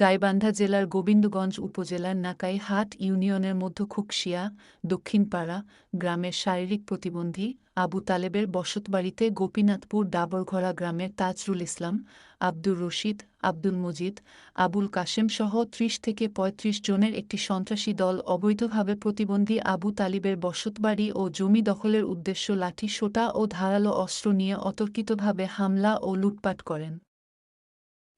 গাইবান্ধা জেলার গোবিন্দগঞ্জ উপজেলার নাকাইহাট ইউনিয়নের মধ্য খুকশিয়া দক্ষিণপাড়া গ্রামের শারীরিক প্রতিবন্ধী আবু তালেবের বসতবাড়িতে গোপীনাথপুর ডাবরঘরা গ্রামের তাজরুল ইসলাম, আব্দুর রশিদ, আব্দুল মজিদ, আবুল কাশেম সহ ৩০ থেকে ৩৫ জনের একটি সন্ত্রাসী দল অবৈধভাবে প্রতিবন্ধী আবু তালিবের বসতবাড়ি ও জমি দখলের উদ্দেশ্য লাঠি সোঁটা ও ধারালো অস্ত্র নিয়ে অতর্কিতভাবে হামলা ও লুটপাট করেন।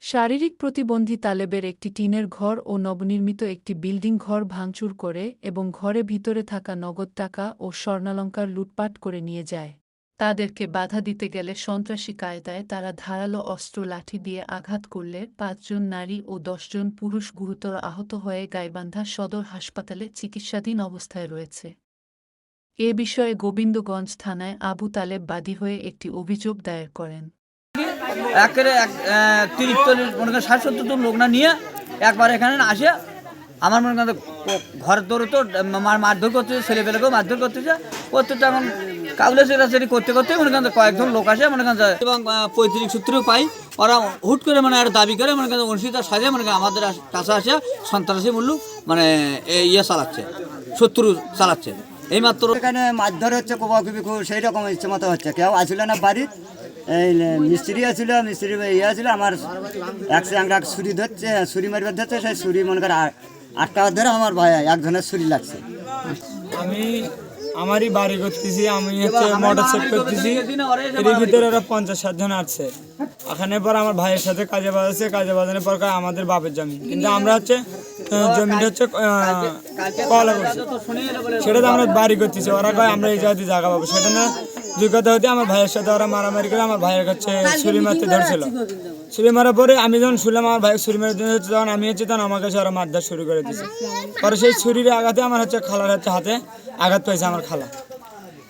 শারীরিক প্রতিবন্ধী তালেবের একটি টিনের ঘর ও নবনির্মিত একটি বিল্ডিং ঘর ভাঙচুর করে এবং ঘরের ভিতরে থাকা নগদ টাকা ও স্বর্ণালংকার লুটপাট করে নিয়ে যায়। তাদেরকে বাধা দিতে গেলে সন্ত্রাসী কায়দায় তারা ধারালো অস্ত্র লাঠি দিয়ে আঘাত করলে ৫ জন নারী ও ১০ জন পুরুষ গুরুতর আহত হয়ে গাইবান্ধা সদর হাসপাতালে চিকিৎসাধীন অবস্থায় রয়েছে। এ বিষয়ে গোবিন্দগঞ্জ থানায় আবু তালেব বাদী হয়ে একটি অভিযোগ দায়ের করেন। একেবারে ৩০-৪০ মনে করেন ৬০-৭০ জন লোক না নিয়ে একবার এখানে আসে আমার মনে করেন ঘরের দৌড়ে তো মারধর করতেছে, ছেলেপেলেকেও মারধর করতেছে এবং কাউলে সেটাচেরি করতে করতে মনে করেন কয়েকজন লোক আসে মনে করেন এবং পৈতৃক সূত্রেও পাই ওরা হুট করে মানে আর দাবি করে মনে করেন অনুষ্ঠিতার সাজে মনে করেন আমাদের কাছে আসে সন্ত্রাসী মূল্য মানে ইয়ে চালাচ্ছে, শত্রু চালাচ্ছে। এইমাত্র এখানে মারধর হচ্ছে, কোবাকুবি সেই রকম ইচ্ছে মতো হচ্ছে। কেউ আসছিল না বাড়ির, এই মিস্ত্রি আসছিল, মিস্ত্রি ইয়ে আসছিল, আমার একটা ছুরি ধরছে, ছুরি মারবার ধরছে, সেই ছুরি মনে করে ৮ টাকা ধরে আমার ভাই একজনের ছুরি লাগছে। আমি আমারই বাড়ি করতেছি, আমি হচ্ছে মোটর সেট করতেছি, এর ভিতরে ওরা ৫০-৬০ জন আসছে। এখানে পর আমার ভাইয়ের সাথে কাজে বাজাচ্ছে, কাজে বাজানোর পর আমাদের বাপের জমি, কিন্তু আমরা হচ্ছে জমিটা হচ্ছে কলা করছি, সেটাতে আমরা বাড়ি করতেছি। ওরা কয় আমরা এই জায়গাতে জায়গা পাবো, সেটা না দুই কথা হতে আমার ভাইয়ের সাথে ওরা মারামারি করে আমার ভাইয়ের কাছে ছুরি মারতে ধরছিল। ছুরি মারার পরে আমি যখন শুনলাম আমার ভাই ছুরি মারতে হচ্ছে, তখন আমি হচ্ছে তখন আমার কাছে ওরা মারধর শুরু করে দিয়েছে। পরে সেই ছুরির আঘাতে আমার হচ্ছে খালার হচ্ছে হাতে আঘাত পেয়েছে আমার খালা।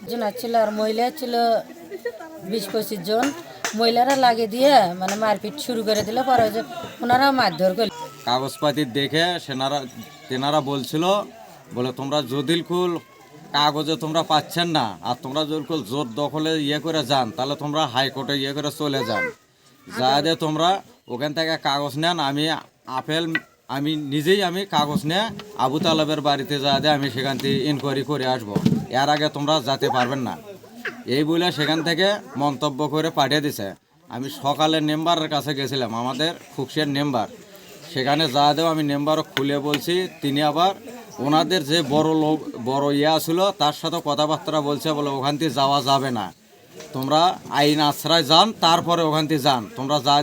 জন ছিল আর মহিলা ছিল ২০-২৫ জন। মহিলারা লাগে দিয়ে মানে মারপিট শুরু করে দিলে পরে যে ওনারা মারধর করল। কাগজপাতি দেখে তেনারা বলছিল বলে তোমরা জদিলকুল কাগজে তোমরা পাচ্ছেন না, আর তোমরা জদিলকুল জোর দখলে ইয়ে করে যান, তাহলে তোমরা হাইকোর্টে ইয়ে করে চলে যান, যা দিয়ে তোমরা ওখান থেকে কাগজ নেন। আমি নিজেই কাগজ নিয়ে আবু তালেবের বাড়িতে যা দিয়ে আমি সেখান থেকে ইনকোয়ারি করে আসবো, এর আগে তোমরা যেতে পারবেন না, এই বলে সেখান থেকে মন্তব্য করে পাঠিয়ে দিছে। আমি সকালে মেম্বারের কাছে গেছিলাম, আমাদের খুকশিয়ার মেম্বার, সেখানে যা দেও আমি মেম্বারও খুলে বলছি। তিনি আবার ওনাদের যে বড় ইয়া ছিল তার সাথে কথাবার্তা বলছে, বলে ওখান থেকে যাওয়া যাবে না, তোমরা আইন আশ্রয় যান, তারপরে ওখান থেকে যান, তোমরা যা